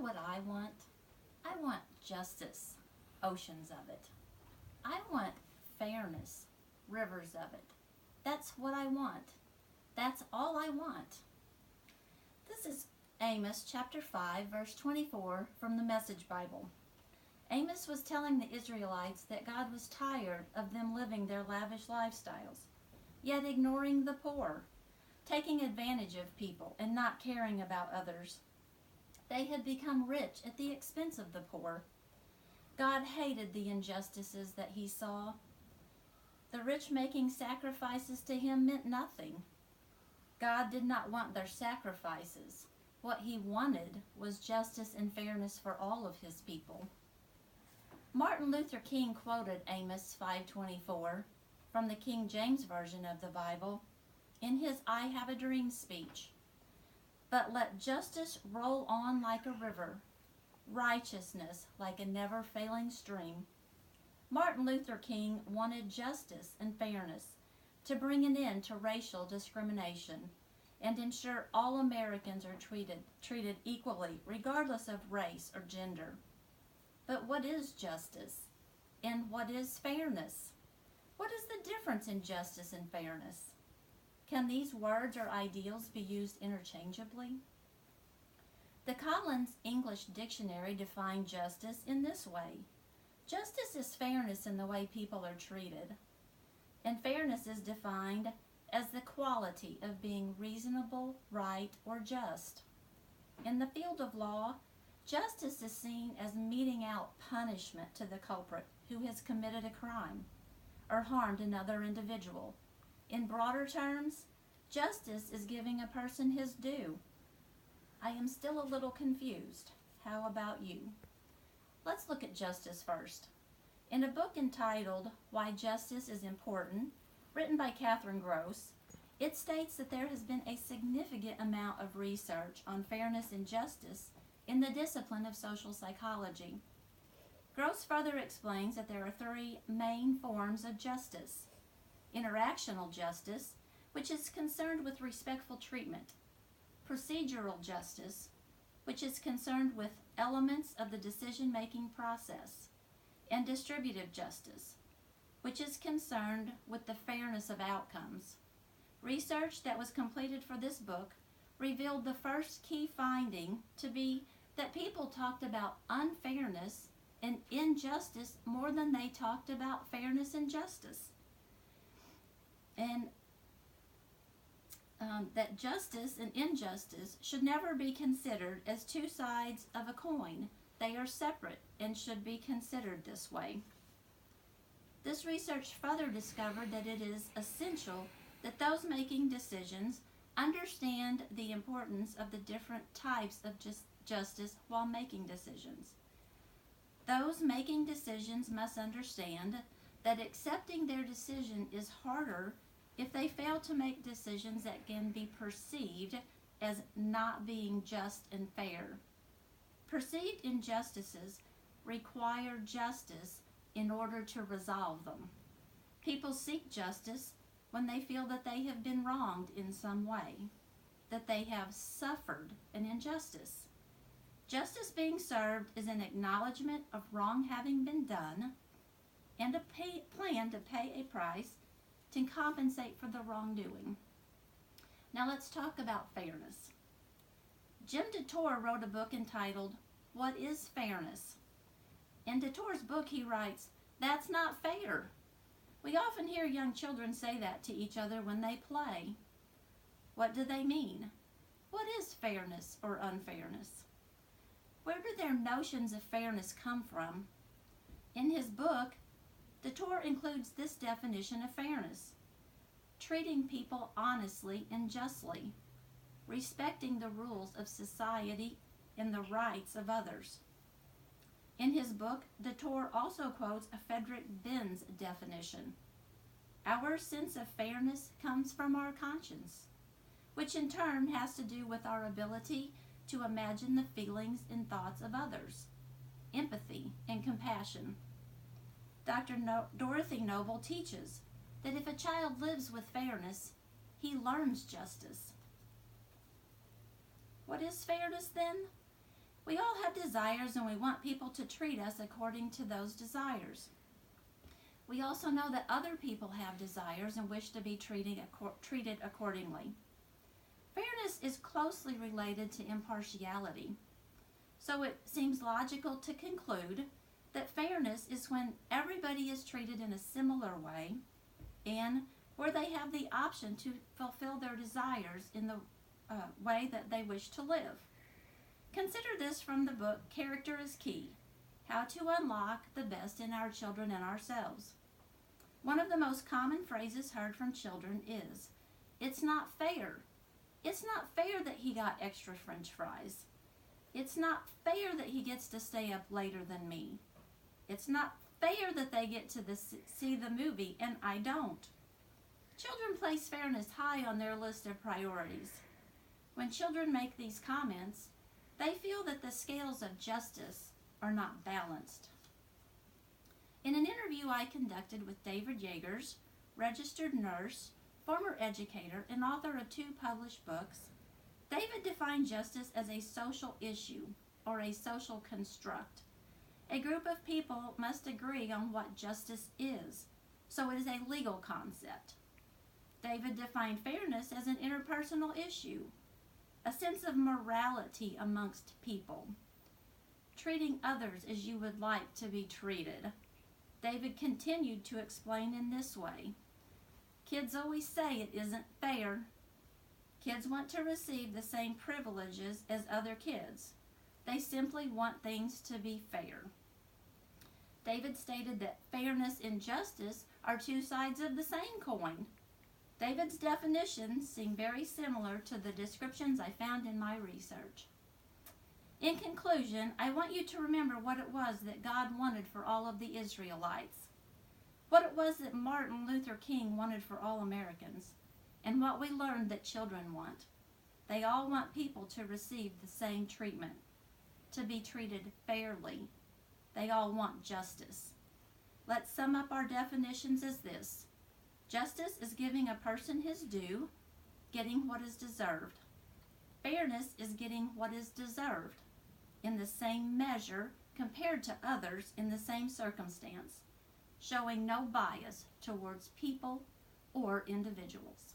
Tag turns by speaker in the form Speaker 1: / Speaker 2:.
Speaker 1: what I want? I want justice, oceans of it. I want fairness, rivers of it. That's what I want. That's all I want. This is Amos chapter 5, verse 24 from the Message Bible. Amos was telling the Israelites that God was tired of them living their lavish lifestyles, yet ignoring the poor, taking advantage of people, and not caring about others. They had become rich at the expense of the poor. God hated the injustices that he saw. The rich making sacrifices to him meant nothing. God did not want their sacrifices. What he wanted was justice and fairness for all of his people. Martin Luther King quoted Amos 5:24 from the King James Version of the Bible in his I Have a Dream speech. But let justice roll on like a river, righteousness like a never-failing stream. Martin Luther King wanted justice and fairness to bring an end to racial discrimination and ensure all Americans are treated equally, regardless of race or gender. But what is justice? And what is fairness? What is the difference in justice and fairness? Can these words or ideals be used interchangeably? The Collins English Dictionary defined justice in this way. Justice is fairness in the way people are treated, and fairness is defined as the quality of being reasonable, right, or just. In the field of law, justice is seen as meting out punishment to the culprit who has committed a crime or harmed another individual. In broader terms, justice is giving a person his due. I am still a little confused. How about you? Let's look at justice first. In a book entitled Why Justice is Important, written by Catherine Gross, it states that there has been a significant amount of research on fairness and justice in the discipline of social psychology. Gross further explains that there are three main forms of justice. Interactional justice, which is concerned with respectful treatment. Procedural justice, which is concerned with elements of the decision-making process. And distributive justice, which is concerned with the fairness of outcomes. Research that was completed for this book revealed the first key finding to be that people talked about unfairness and injustice more than they talked about fairness and justice. And that justice and injustice should never be considered as two sides of a coin. They are separate and should be considered this way. This research further discovered that it is essential that those making decisions understand the importance of the different types of justice while making decisions. Those making decisions must understand that accepting their decision is harder if they fail to make decisions that can be perceived as not being just and fair. Perceived injustices require justice in order to resolve them. People seek justice when they feel that they have been wronged in some way, that they have suffered an injustice. Justice being served is an acknowledgement of wrong having been done and a plan to pay a price to compensate for the wrongdoing. Now let's talk about fairness. Jim DeTore wrote a book entitled, What is Fairness? In DeTore's book he writes, "That's not fair." We often hear young children say that to each other when they play. What do they mean? What is fairness or unfairness? Where do their notions of fairness come from? In his book, DeTore includes this definition of fairness: treating people honestly and justly, respecting the rules of society and the rights of others. In his book, DeTore also quotes a Frederick Benz definition. Our sense of fairness comes from our conscience, which in turn has to do with our ability to imagine the feelings and thoughts of others, empathy and compassion. Dr. Dorothy Noble teaches that if a child lives with fairness, he learns justice. What is fairness then? We all have desires, and we want people to treat us according to those desires. We also know that other people have desires and wish to be treated accordingly. Fairness is closely related to impartiality. So it seems logical to conclude that fairness is when everybody is treated in a similar way and where they have the option to fulfill their desires in the way that they wish to live. Consider this from the book Character is Key: How to Unlock the Best in Our Children and Ourselves. One of the most common phrases heard from children is, "It's not fair. It's not fair that he got extra French fries. It's not fair that he gets to stay up later than me. It's not fair that they get to see the movie and I don't." Children place fairness high on their list of priorities. When children make these comments, they feel that the scales of justice are not balanced. In an interview I conducted with David Yeagers, registered nurse, former educator, and author of 2 published books, David defined justice as a social issue or a social construct. A group of people must agree on what justice is, so it is a legal concept. David defined fairness as an interpersonal issue, a sense of morality amongst people, treating others as you would like to be treated. David continued to explain in this way: kids always say it isn't fair. Kids want to receive the same privileges as other kids. They simply want things to be fair. David stated that fairness and justice are 2 sides of the same coin. David's definitions seem very similar to the descriptions I found in my research. In conclusion, I want you to remember what it was that God wanted for all of the Israelites, what it was that Martin Luther King wanted for all Americans, and what we learned that children want. They all want people to receive the same treatment, to be treated fairly. They all want justice. Let's sum up our definitions as this: justice is giving a person his due, getting what is deserved. Fairness is getting what is deserved in the same measure compared to others in the same circumstance, showing no bias towards people or individuals.